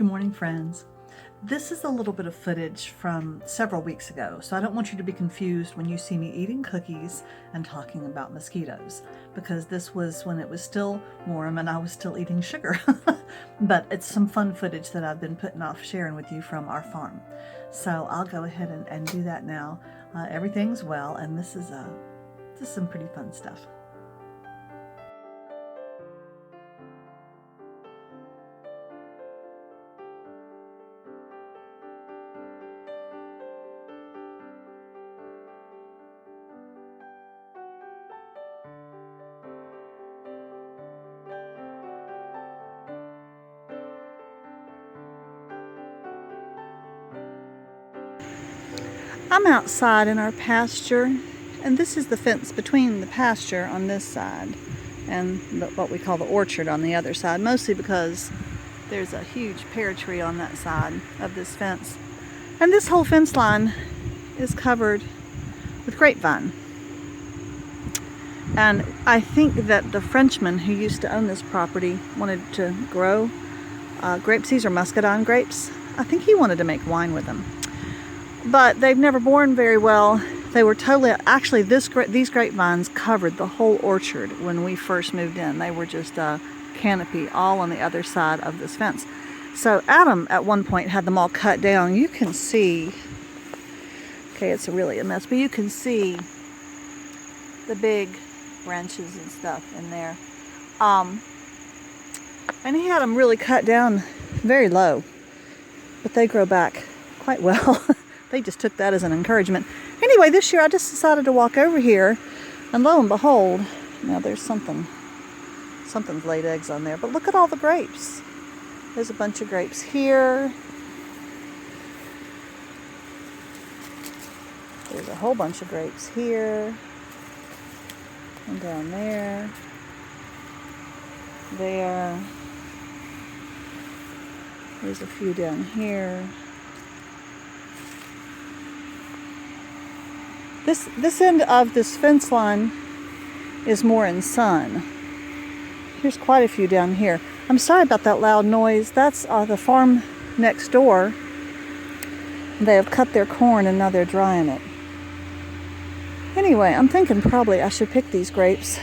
Good morning, friends. This is a little bit of footage from several weeks ago, so I don't want you to be confused when you see me eating cookies and talking about mosquitoes, because this was when it was still warm and I was still eating sugar. But it's some fun footage that I've been putting off sharing with you from our farm. So I'll go ahead and do that now. Everything's well, and this is some pretty fun stuff. I'm outside in our pasture, and this is the fence between the pasture on this side and what we call the orchard on the other side, mostly because there's a huge pear tree on that side of this fence. And this whole fence line is covered with grapevine. And I think that the Frenchman who used to own this property wanted to grow grapes. These are muscadine grapes. I think he wanted to make wine with them. But they've never borne very well. They were totally, actually these grapevines covered the whole orchard when we first moved in. They were just a canopy all on the other side of this fence. So Adam at one point had them all cut down. You can see, okay, it's really a mess, but you can see the big branches and stuff in there. And he had them really cut down very low, but they grow back quite well. They just took that as an encouragement. Anyway, this year I just decided to walk over here, and lo and behold, now there's something's laid eggs on there, but look at all the grapes. There's a bunch of grapes here. There's a whole bunch of grapes here, and down there, there. There's a few down here. This end of this fence line is more in sun. Here's quite a few down here. I'm sorry about that loud noise. That's the farm next door. They have cut their corn and now they're drying it. Anyway, I'm thinking probably I should pick these grapes.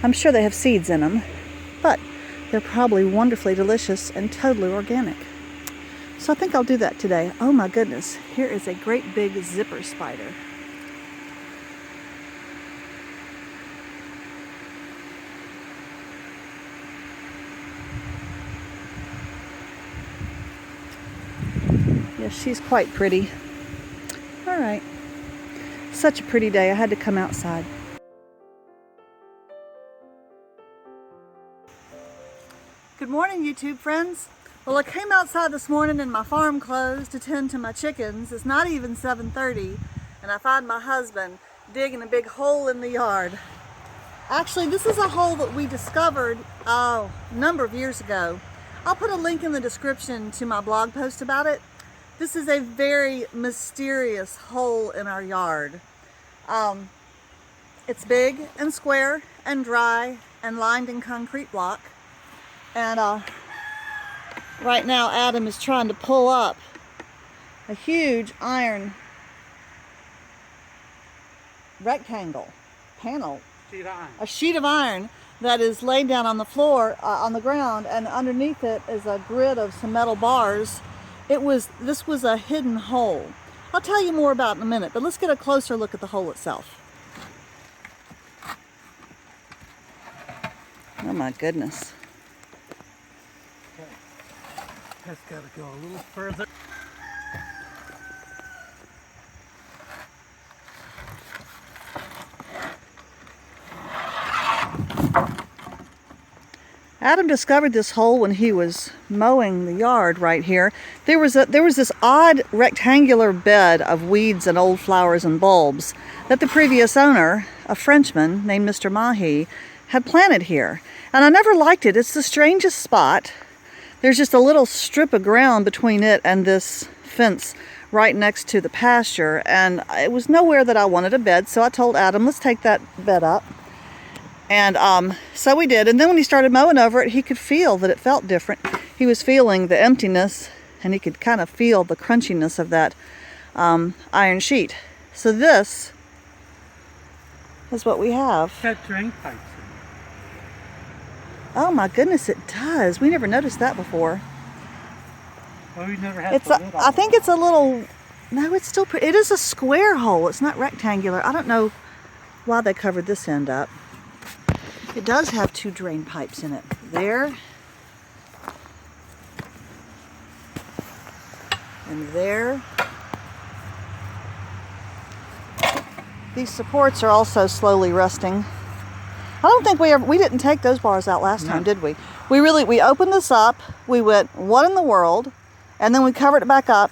I'm sure they have seeds in them, but they're probably wonderfully delicious and totally organic. So I think I'll do that today. Oh my goodness, here is a great big zipper spider. Yes, she's quite pretty. All right. Such a pretty day. I had to come outside. Good morning, YouTube friends. Well, I came outside this morning in my farm clothes to tend to my chickens. It's not even 7:30, and I find my husband digging a big hole in the yard. Actually, this is a hole that we discovered a number of years ago. I'll put a link in the description to my blog post about it. This is a very mysterious hole in our yard. It's big and square and dry and lined in concrete block. And right now Adam is trying to pull up a huge iron rectangle panel, a sheet of iron that is laid down on the floor, on the ground, and underneath it is a grid of some metal bars. This was a hidden hole. I'll tell you more about it in a minute, but let's get a closer look at the hole itself. Oh my goodness. Okay. That's got to go a little further. Adam discovered this hole when he was mowing the yard right here. There was this odd rectangular bed of weeds and old flowers and bulbs that the previous owner, a Frenchman named Mr. Mahi, had planted here. And I never liked it. It's the strangest spot. There's just a little strip of ground between it and this fence right next to the pasture, and it was nowhere that I wanted a bed, so I told Adam, let's take that bed up. And so we did. And then when he started mowing over it, he could feel that it felt different. He was feeling the emptiness, and he could kind of feel the crunchiness of that iron sheet. So this is what we have. It's got drain pipes in it. Oh my goodness, it does. We never noticed that before. Well, we never had It's the lid on I think it's a little, no, it's still pretty. It is a square hole. It's not rectangular. I don't know why they covered this end up. It does have 2 drain pipes in it. There. And there. These supports are also slowly rusting. I don't think we didn't take those bars out last time, did we? We opened this up, we went, what in the world? And then we covered it back up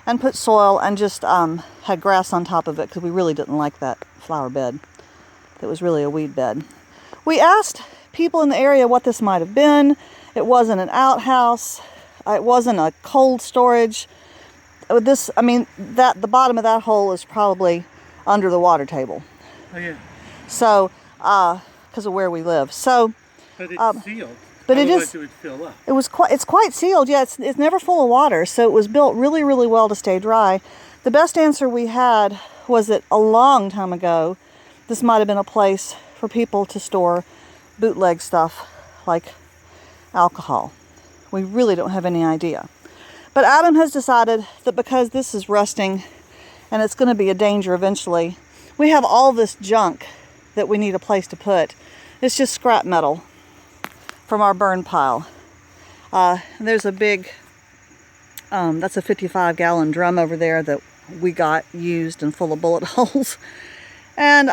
and put soil and just had grass on top of it because we really didn't like that flower bed. It was really a weed bed. We asked people in the area what this might have been. It wasn't an outhouse. It wasn't a cold storage. The bottom of that hole is probably under the water table. Oh yeah. So, because of where we live. So, but it's sealed. But otherwise it would fill up. It's quite sealed. Yeah, it's never full of water. So it was built really, really well to stay dry. The best answer we had was that a long time ago, this might have been a place for people to store bootleg stuff like alcohol. We really don't have any idea. But Adam has decided that because this is rusting and it's going to be a danger eventually, we have all this junk that we need a place to put. It's just scrap metal from our burn pile. There's a big, that's a 55-gallon drum over there that we got used and full of bullet holes. And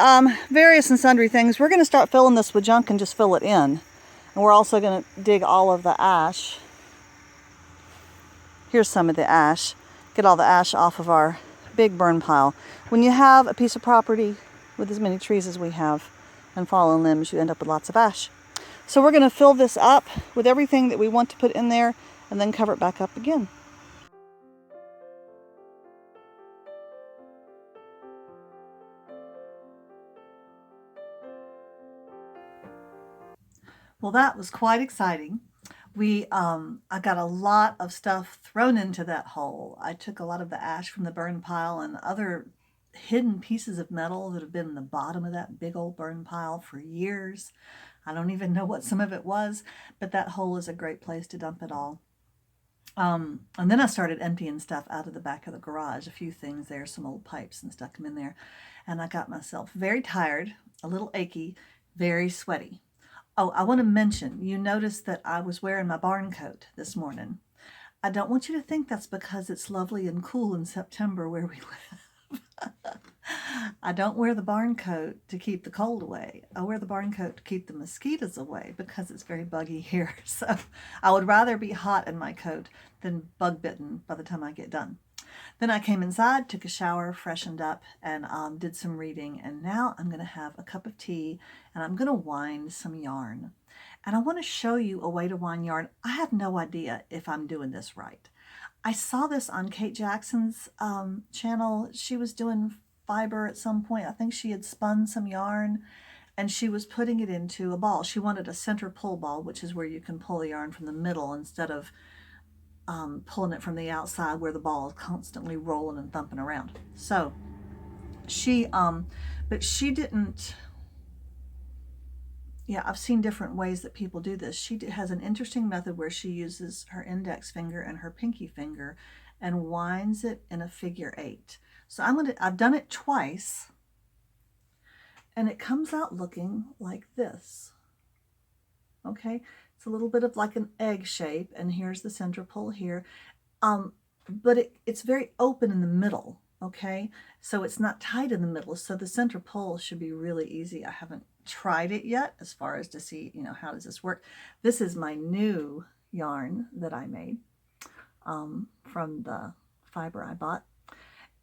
various and sundry things. We're going to start filling this with junk and just fill it in. And we're also going to dig all of the ash. Here's some of the ash. Get all the ash off of our big burn pile. When you have a piece of property with as many trees as we have and fallen limbs, you end up with lots of ash. So we're going to fill this up with everything that we want to put in there and then cover it back up again. Well, that was quite exciting. I got a lot of stuff thrown into that hole. I took a lot of the ash from the burn pile and other hidden pieces of metal that have been in the bottom of that big old burn pile for years. I don't even know what some of it was, but that hole is a great place to dump it all. And then I started emptying stuff out of the back of the garage, a few things there, some old pipes, and stuck them in there. And I got myself very tired, a little achy, very sweaty. Oh, I want to mention, you noticed that I was wearing my barn coat this morning. I don't want you to think that's because it's lovely and cool in September where we live. I don't wear the barn coat to keep the cold away. I wear the barn coat to keep the mosquitoes away because it's very buggy here. So I would rather be hot in my coat than bug bitten by the time I get done. Then I came inside, took a shower, freshened up, and did some reading. And now I'm going to have a cup of tea, and I'm going to wind some yarn. And I want to show you a way to wind yarn. I have no idea if I'm doing this right. I saw this on Kate Jackson's channel. She was doing fiber at some point. I think she had spun some yarn, and she was putting it into a ball. She wanted a center pull ball, which is where you can pull the yarn from the middle instead of pulling it from the outside where the ball is constantly rolling and thumping around. So she, but she didn't, yeah, I've seen different ways that people do this. She has an interesting method where she uses her index finger and her pinky finger and winds it in a figure 8. So I've done it twice, and it comes out looking like this. Okay, it's a little bit of like an egg shape, and here's the center pull here. But it's very open in the middle, okay? So it's not tight in the middle, so the center pull should be really easy. I haven't tried it yet as far as to see, how does this work. This is my new yarn that I made from the fiber I bought,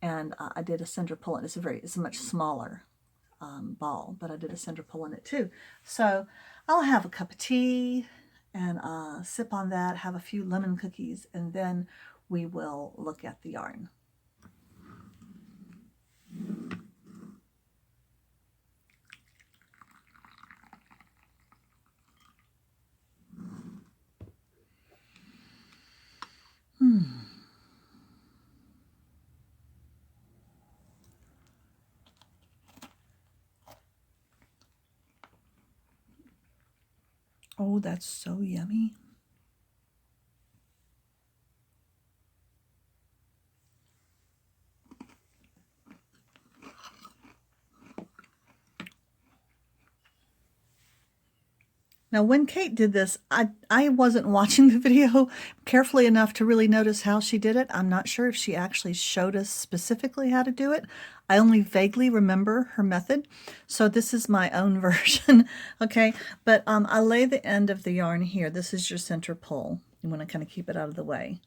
and I did a center pull, and it's a much smaller ball, but I did a center pull in it too. So I'll have a cup of tea and sip on that, have a few lemon cookies, and then we will look at the yarn. Oh, that's so yummy. Now, when Kate did this, I wasn't watching the video carefully enough to really notice how she did it. I'm not sure if she actually showed us specifically how to do it. I only vaguely remember her method, so this is my own version, okay? But I lay the end of the yarn here. This is your center pull. You want to kind of keep it out of the way.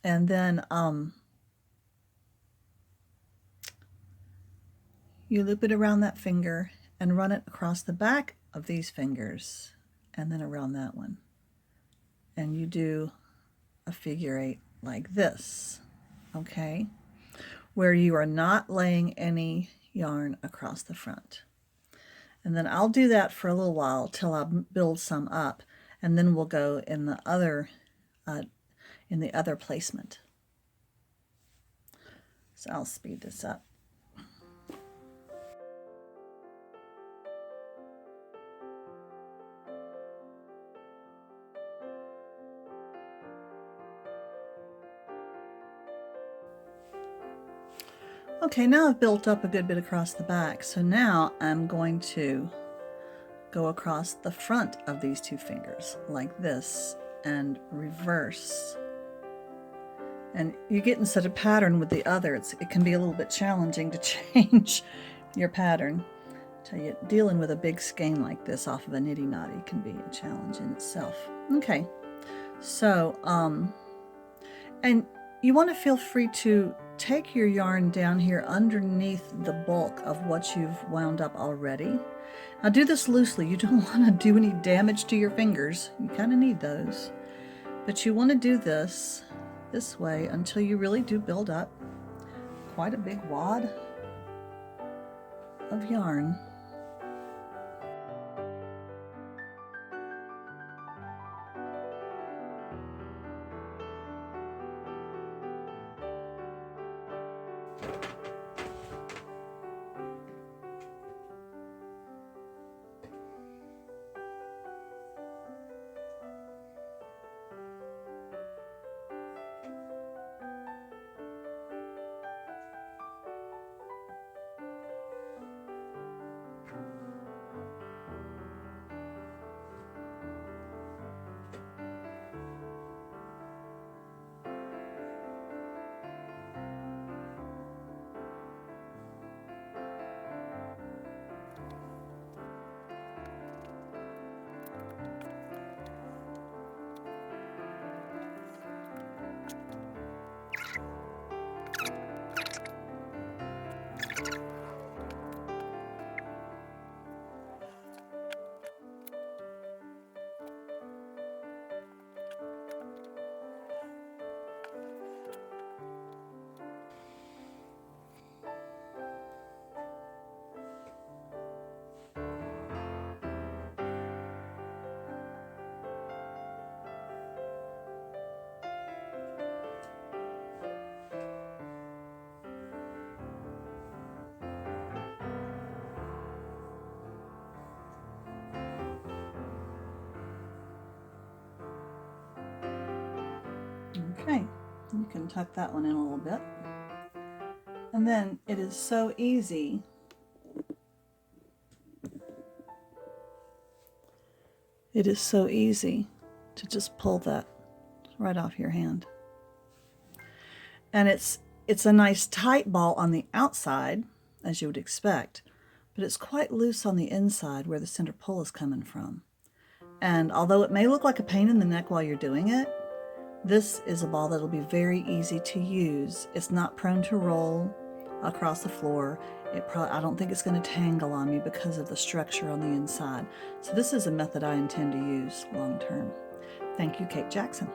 And then you loop it around that finger and run it across the back of these fingers and then around that one. And you do a figure 8 like this, okay? Where you are not laying any yarn across the front. And then I'll do that for a little while till I build some up, and then we'll go in the other placement. So I'll speed this up. Okay, now I've built up a good bit across the back, so now I'm going to go across the front of these two fingers like this and reverse. And you get in such a pattern with the other, it can be a little bit challenging to change your pattern. I tell you, dealing with a big skein like this off of a nitty knotty can be a challenge in itself. Okay, so and you want to feel free to take your yarn down here underneath the bulk of what you've wound up already. Now do this loosely. You don't want to do any damage to your fingers. You kind of need those. But you want to do this way until you really do build up quite a big wad of yarn. Okay, you can tuck that one in a little bit. And then it is so easy to just pull that right off your hand. And it's a nice tight ball on the outside, as you would expect, but it's quite loose on the inside where the center pull is coming from. And although it may look like a pain in the neck while you're doing it, this is a ball that'll be very easy to use. It's not prone to roll across the floor. I don't think it's going to tangle on me because of the structure on the inside. So this is a method I intend to use long term. Thank you, Kate Jackson.